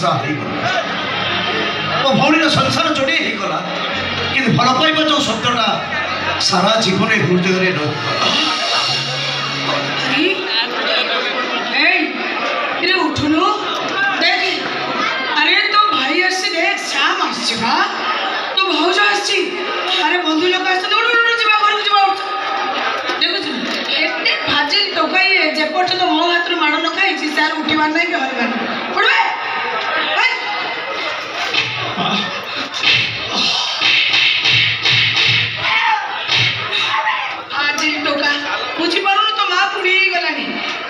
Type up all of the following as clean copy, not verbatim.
आश्रा मो भौणी संसार जोड़ी गला कि भल पाइबा जो शब्दटा सारा जीवन हृदय उठुनु देख अरे तो भाई आसी देख श्याम आसी तो भौज आसी अरे बंधु लोक आस घर को जा देखुच एटे फाजिल टोकाई जे पर्यंत मो हाथ माड़ न खाई सार उठवार नहीं कि हरबार उठे फाजिल टोका बुझी पार तो माँ पुड़ी गलानी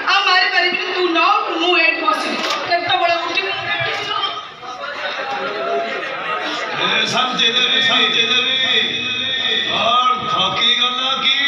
आ मारी पारि तू न मु एट बस केत बड़ उठी समझे देवी और थकी गला की